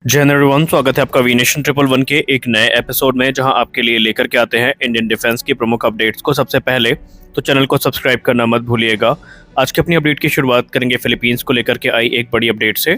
जय हिंद एवरीवन, स्वागत है आपका वी नेशन 111 के एक नए एपिसोड में, जहां आपके लिए लेकर के आते हैं इंडियन डिफेंस की प्रमुख अपडेट्स को सबसे पहले। तो चैनल को सब्सक्राइब करना मत भूलिएगा। आज की अपनी अपडेट की शुरुआत करेंगे फिलीपींस को लेकर के आई एक बड़ी अपडेट से।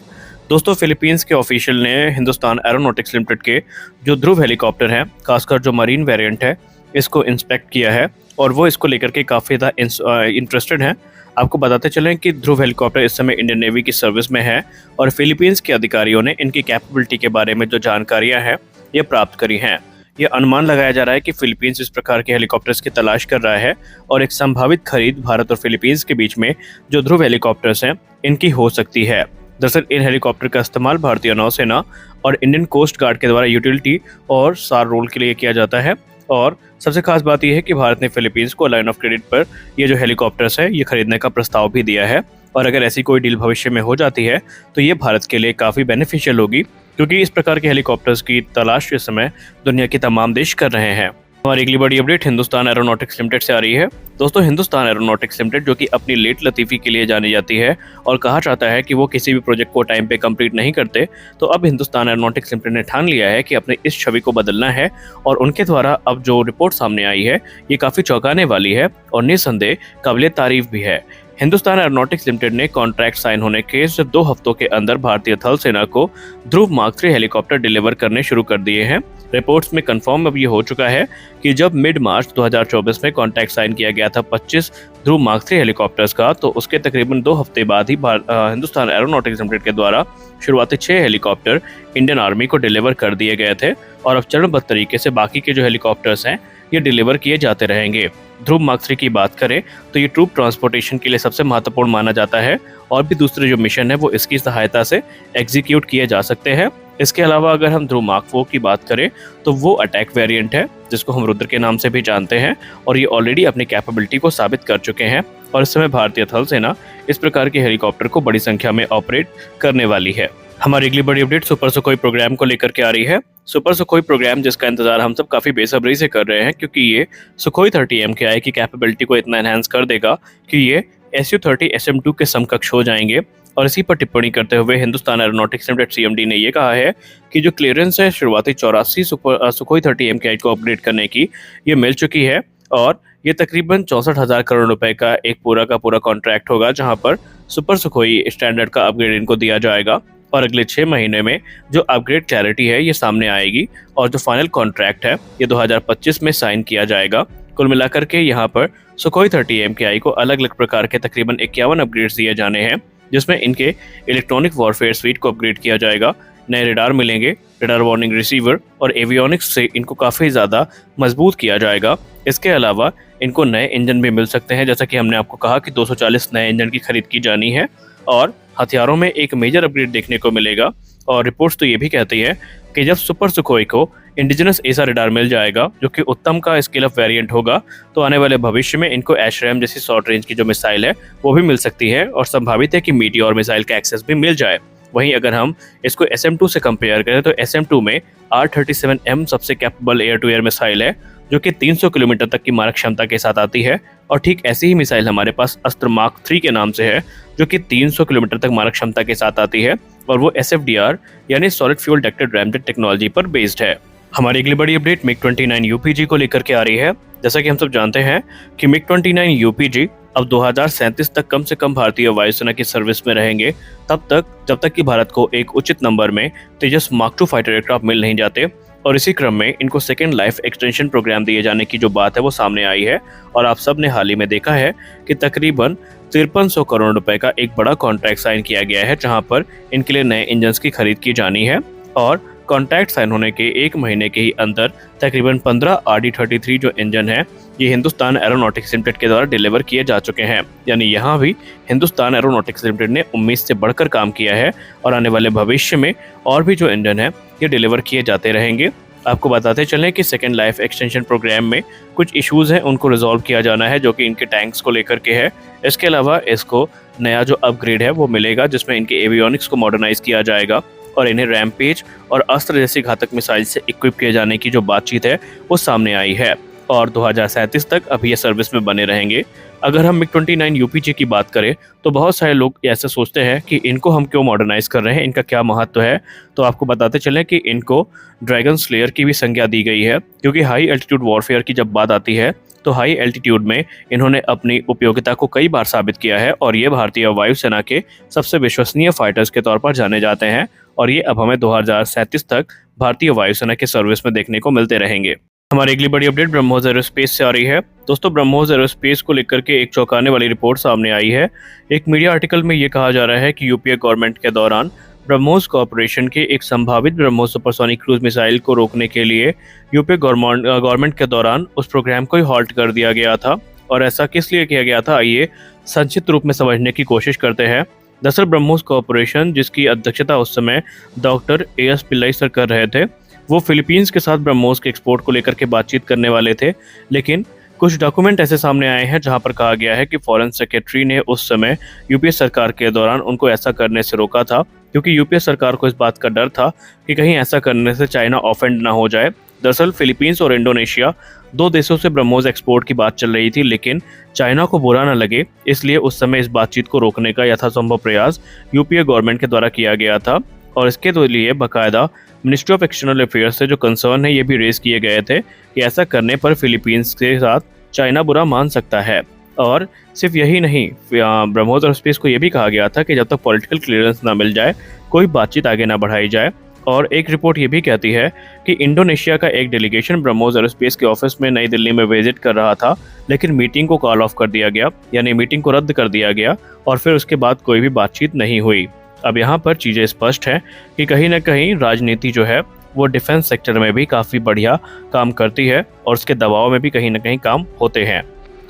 दोस्तों, फिलीपींस के ऑफिशियल ने हिंदुस्तान एरोनॉटिक्स लिमिटेड के जो ध्रुव हेलीकॉप्टर हैं, खासकर जो मरीन वेरिएंट है, इसको इंस्पेक्ट किया है और वो इसको लेकर के काफ़ी ज़्यादा इंटरेस्टेड हैं। आपको बताते चलें कि ध्रुव हेलीकॉप्टर इस समय इंडियन नेवी की सर्विस में है और फिलीपींस के अधिकारियों ने इनकी कैपेबिलिटी के बारे में जो जानकारियां हैं ये प्राप्त करी हैं। ये अनुमान लगाया जा रहा है कि फिलीपींस इस प्रकार के हेलीकॉप्टर्स की तलाश कर रहा है और एक संभावित खरीद भारत और फिलीपींस के बीच में जो ध्रुव हेलीकॉप्टर्स हैं इनकी हो सकती है। दरअसल इन हेलीकॉप्टर का इस्तेमाल भारतीय नौसेना और इंडियन कोस्ट गार्ड के द्वारा यूटिलिटी और सार रोल के लिए किया जाता है। और सबसे खास बात यह है कि भारत ने फिलीपींस को लाइन ऑफ क्रेडिट पर ये जो हेलीकॉप्टर्स है ये खरीदने का प्रस्ताव भी दिया है। और अगर ऐसी कोई डील भविष्य में हो जाती है तो ये भारत के लिए काफ़ी बेनिफिशियल होगी, क्योंकि इस प्रकार के हेलीकॉप्टर्स की तलाश इस समय दुनिया के तमाम देश कर रहे हैं। हमारी अगली बड़ी अपडेट हिंदुस्तान एरोनॉटिक्स लिमिटेड से आ रही है। दोस्तों, हिंदुस्तान एरोनॉटिक्स लिमिटेड जो कि अपनी लेट लतीफ़ी के लिए जानी जाती है और कहा जाता है कि वो किसी भी प्रोजेक्ट को टाइम पे कंप्लीट नहीं करते, तो अब हिंदुस्तान एरोनॉटिक्स लिमिटेड ने ठान लिया है कि अपने इस छवि को बदलना है। और उनके द्वारा अब जो रिपोर्ट सामने आई है ये काफ़ी चौंकाने वाली है और निस्संदेह काबिले तारीफ भी है। हिंदुस्तान एरोनॉटिक्स लिमिटेड ने कॉन्ट्रैक्ट साइन होने के सिर्फ 2 हफ्तों के अंदर भारतीय थल सेना को ध्रुव मार्क 3 हेलीकॉप्टर डिलीवर करने शुरू कर दिए हैं। रिपोर्ट्स में कंफर्म अब ये हो चुका है कि जब मिड मार्च 2024 में कॉन्ट्रैक्ट साइन किया गया था 25 ध्रुव मार्क 3 हेलीकॉप्टर्स का, तो उसके तकरीबन 2 हफ्ते बाद ही हिंदुस्तान एरोनॉटिक्स लिमिटेड के द्वारा शुरुआती 6 हेलीकॉप्टर इंडियन आर्मी को डिलीवर कर दिए गए थे और अब चरणबद्ध तरीके से बाकी के जो हेलीकॉप्टर्स हैं ये डिलीवर किए जाते रहेंगे। ध्रुव मार्क 3 की बात करें तो ये ट्रूप ट्रांसपोर्टेशन के लिए सबसे महत्वपूर्ण माना जाता है और भी दूसरे जो मिशन है वो इसकी सहायता से एग्जीक्यूट किए जा सकते हैं। इसके अलावा अगर हम ध्रुव मार्क 4 की बात करें तो वो अटैक वेरिएंट है जिसको हम रुद्र के नाम से भी जानते हैं और ये ऑलरेडी अपनी कैपेबिलिटी को साबित कर चुके हैं और इस समय भारतीय थल सेना इस प्रकार के हेलीकॉप्टर को बड़ी संख्या में ऑपरेट करने वाली है। हमारी अगली बड़ी अपडेट सुपर सुखोई प्रोग्राम को लेकर के आ रही है। सुपर सुखोई प्रोग्राम जिसका इंतजार हम सब काफी बेसब्री से कर रहे हैं, क्योंकि ये सुखोई 30 MKI की कैपेबिलिटी को इतना एनहांस कर देगा कि ये Su-30 SM-2 के समकक्ष हो जाएंगे। और इसी पर टिप्पणी करते हुए हिंदुस्तान एरोनॉटिक्स लिमिटेड CMD ने यह कहा है कि जो क्लियरेंस है शुरुआती 84 सुखोई 30 MKI को अपग्रेड करने की, ये मिल चुकी है और ये तकरीबन 64,000 करोड़ रुपए का एक पूरा का पूरा कॉन्ट्रैक्ट होगा, जहां पर सुपर सुखोई स्टैंडर्ड का अपग्रेड इनको दिया जाएगा। और अगले 6 महीने में जो अपग्रेड क्लैरिटी है ये सामने आएगी और जो फाइनल कॉन्ट्रैक्ट है ये 2025 में साइन किया जाएगा। कुल मिलाकर के यहाँ पर सुखोई 30 MKI को अलग अलग प्रकार के तकरीबन 51 अपग्रेड्स दिए जाने हैं, जिसमें इनके इलेक्ट्रॉनिक वॉरफेयर स्वीट को अपग्रेड किया जाएगा, नए रेडार मिलेंगे, रेडार वार्निंग रिसीवर और एवियोनिक्स से इनको काफ़ी ज़्यादा मजबूत किया जाएगा। इसके अलावा इनको नए इंजन भी मिल सकते हैं, जैसा कि हमने आपको कहा कि 240 नए इंजन की खरीद की जानी है और हथियारों में एक मेजर अपग्रेड देखने को मिलेगा। और रिपोर्ट्स तो ये भी कहती है कि जब सुपर सुखोई को इंडिजिनस एसा रेडार मिल जाएगा जो कि उत्तम का स्केल ऑफ वेरिएंट होगा, तो आने वाले भविष्य में इनको एशरैम जैसी शॉर्ट रेंज की जो मिसाइल है वो भी मिल सकती है और संभावित है कि मीटियोर मिसाइल का एक्सेस भी मिल जाए। वहीं अगर हम इसको SM-2 से कंपेयर करें तो SM-2 में R-37M सबसे capable air to air missile है जो कि 300 किलोमीटर तक की मारक क्षमता के साथ आती है। और ठीक ऐसी ही मिसाइल हमारे पास अस्त्र मार्क 3 के नाम से है जो कि 300 किलोमीटर तक मारक क्षमता के साथ आती है और वो SFDR यानी solid fuel ducted ramjet technology पर बेस्ड है। हमारी अगली बड़ी अपडेट MiG-29 UPG को लेकर के आ रही है। जैसा कि हम सब जानते हैं कि MiG-29 UPG अब 2037 तक कम से कम भारतीय वायुसेना की सर्विस में रहेंगे, जब तक कि भारत को एक उचित नंबर में तेजस मार्क 2 फाइटर एयरक्राफ्ट मिल नहीं जाते। और इसी क्रम में इनको सेकेंड लाइफ एक्सटेंशन प्रोग्राम दिए जाने की जो बात है वो सामने आई है और आप सब ने हाल ही में देखा है कि तकरीबन 5300 करोड़ रुपए का एक बड़ा कॉन्ट्रैक्ट साइन किया गया है, जहां पर इनके लिए नए इंजन की खरीद की जानी है। और कॉन्ट्रैक्ट साइन होने के 1 महीने के ही अंदर तकरीबन 15 RD-33 जो इंजन है ये हिंदुस्तान एरोनॉटिक्स लिमिटेड के द्वारा डिलीवर किए जा चुके हैं। यानी यहाँ भी हिंदुस्तान एरोनॉटिक्स लिमिटेड ने उम्मीद से बढ़कर काम किया है और आने वाले भविष्य में और भी जो इंजन है ये डिलीवर किए जाते रहेंगे। आपको बताते चलें कि सेकेंड लाइफ एक्सटेंशन प्रोग्राम में कुछ इश्यूज हैं उनको रिजॉल्व किया जाना है, जो कि इनके टैंक्स को लेकर के है। इसके अलावा इसको नया जो अपग्रेड है वो मिलेगा, जिसमें इनके एवियोनिक्स को मॉडर्नाइज किया जाएगा और इन्हें रैम्पेज और अस्त्र जैसी घातक मिसाइल से इक्विप किए जाने की जो बातचीत है वो सामने आई है। और 2037 तक अभी ये सर्विस में बने रहेंगे। अगर हम MiG-29 यूपीजे की बात करें तो बहुत सारे लोग ऐसे सोचते हैं कि इनको हम क्यों मॉडर्नाइज कर रहे हैं, इनका क्या महत्व है। तो आपको बताते चलें कि इनको ड्रैगन स्लेयर की भी संज्ञा दी गई है, क्योंकि हाई एल्टीट्यूड वॉरफेयर की जब बात आती है तो हाई एल्टीट्यूड में इन्होंने अपनी उपयोगिता को कई बार साबित किया है और ये भारतीय वायुसेना के सबसे विश्वसनीय फाइटर्स के तौर पर जाने जाते हैं। और ये अब हमें 2037 तक भारतीय वायुसेना के सर्विस में देखने को मिलते रहेंगे। हमारी अगली बड़ी अपडेट ब्रह्मोस एरोस्पेस से आ रही है। दोस्तों, ब्रह्मोस एरोस्पेस को लेकर के एक चौंकाने वाली रिपोर्ट सामने आई है। एक मीडिया आर्टिकल में ये कहा जा रहा है कि यूपीए गवर्नमेंट के दौरान ब्रह्मोस कॉर्पोरेशन के एक संभावित ब्रह्मोस सुपरसोनिक क्रूज मिसाइल को रोकने के लिए यूपीए गवर्नमेंट के दौरान उस प्रोग्राम को ही हॉल्ट कर दिया गया था। और ऐसा किस लिए किया गया था, आइए संक्षिप्त रूप में समझने की कोशिश करते हैं। दरअसल ब्रह्मोस कॉर्पोरेशन, जिसकी अध्यक्षता उस समय डॉक्टर एएस पिल्लाई सर कर रहे थे, वो फिलीपींस के साथ ब्रह्मोस के एक्सपोर्ट को लेकर के बातचीत करने वाले थे। लेकिन कुछ डॉक्यूमेंट ऐसे सामने आए हैं जहां पर कहा गया है कि फॉरेन सेक्रेटरी ने उस समय यूपीए सरकार के दौरान उनको ऐसा करने से रोका था, क्योंकि यूपीए सरकार को इस बात का डर था कि कहीं ऐसा करने से चाइना ऑफेंड ना हो जाए। दरअसल फिलीपींस और इंडोनेशिया दो देशों से ब्रह्मोस एक्सपोर्ट की बात चल रही थी, लेकिन चाइना को बुरा न लगे इसलिए उस समय इस बातचीत को रोकने का यथासंभव प्रयास यूपीए गवर्नमेंट के द्वारा किया गया था। और इसके लिए बाकायदा मिनिस्ट्री ऑफ एक्सटर्नल अफेयर्स से जो कंसर्न है ये भी रेज किए गए थे कि ऐसा करने पर फिलीपींस के साथ चाइना बुरा मान सकता है। और सिर्फ यही नहीं, ब्रह्मोस एरोस्पेस को यह भी कहा गया था कि जब तक पॉलिटिकल क्लियरेंस ना मिल जाए कोई बातचीत आगे ना बढ़ाई जाए। और एक रिपोर्ट ये भी कहती है कि इंडोनेशिया का एक डेलीगेशन ब्रह्मोस एरोस्पेस के ऑफिस में नई दिल्ली में विजिट कर रहा था, लेकिन मीटिंग को कॉल ऑफ कर दिया गया, यानी मीटिंग को रद्द कर दिया गया और फिर उसके बाद कोई भी बातचीत नहीं हुई। अब यहाँ पर चीज़ें स्पष्ट हैं कि कहीं ना कहीं राजनीति जो है वो डिफेंस सेक्टर में भी काफ़ी बढ़िया काम करती है और उसके दबाव में भी कहीं ना कहीं काम होते हैं।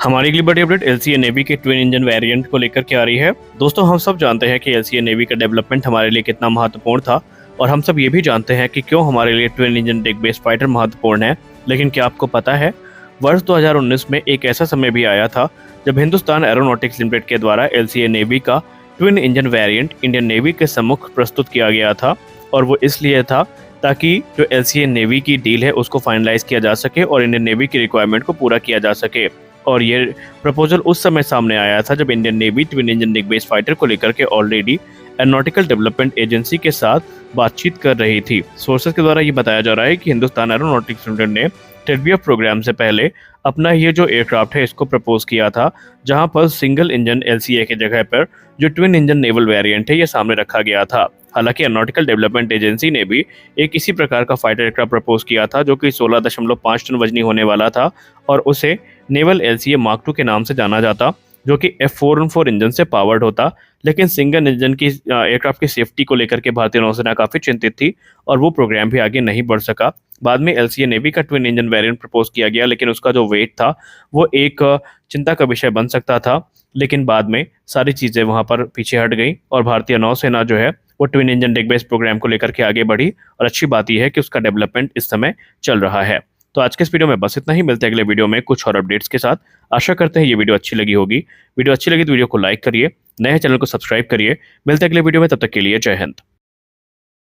हमारी अगली बड़ी अपडेट एलसीए नेवी के ट्विन इंजन वेरिएंट को लेकर के आ रही है। दोस्तों, हम सब जानते हैं कि एलसीए नेवी का डेवलपमेंट हमारे लिए कितना महत्वपूर्ण था और हम सब ये भी जानते हैं कि क्यों हमारे लिए twin engine deck based fighter महत्वपूर्ण है। लेकिन क्या आपको पता है, वर्ष 2019 में एक ऐसा समय भी आया था जब हिंदुस्तान एरोनॉटिक्स लिमिटेड के द्वारा एलसीए नेवी का twin engine variant Indian navy के सम्मुख प्रस्तुत किया गया था। और वो इसलिए था ताकि जो एलसीए नेवी की डील है उसको फाइनलाइज किया जा सके और इंडियन नेवी की रिक्वायरमेंट को पूरा किया जा सके। और ये प्रपोजल उस समय सामने आया था जब Indian navy twin engine deck based fighter को लेकर के ऑलरेडी एरोनॉटिकल डेवलपमेंट एजेंसी के साथ बातचीत कर रही थी। सोर्सेज के द्वारा ये बताया जा रहा है कि हिंदुस्तान एरोनॉटिक्स लिमिटेड ने टेडबीएफ प्रोग्राम से पहले अपना ये जो एयरक्राफ्ट है इसको प्रपोज किया था, जहां पर सिंगल इंजन एलसीए की जगह पर जो ट्विन इंजन नेवल वेरिएंट है ये सामने रखा गया था। हालांकि एरोनॉटिकल डेवलपमेंट एजेंसी ने भी एक इसी प्रकार का फाइटर एयरक्राफ्ट प्रपोज किया था जो कि 16.5 टन वजनी होने वाला था और उसे नेवल एलसीए मार्क 2 के नाम से जाना जाता, जो कि F414 इंजन से पावर्ड होता। लेकिन सिंगल इंजन की एयरक्राफ्ट की सेफ्टी को लेकर के भारतीय नौसेना काफ़ी चिंतित थी और वो प्रोग्राम भी आगे नहीं बढ़ सका। बाद में एलसीए नेवी का ट्विन इंजन वेरिएंट प्रपोज किया गया, लेकिन उसका जो वेट था वो एक चिंता का विषय बन सकता था। लेकिन बाद में सारी चीज़ें वहाँ पर पीछे हट गई और भारतीय नौसेना जो है वो twin engine deck based program को लेकर के आगे बढ़ी और अच्छी बात यह है कि उसका डेवलपमेंट इस समय चल रहा है। तो आज के इस वीडियो में बस इतना ही। मिलते हैं अगले वीडियो में कुछ और अपडेट्स के साथ। आशा करते हैं ये वीडियो अच्छी लगी होगी। वीडियो अच्छी लगी तो वीडियो को लाइक करिए, नए चैनल को सब्सक्राइब करिए। मिलते हैं अगले वीडियो में, तब तक के लिए जय हिंद।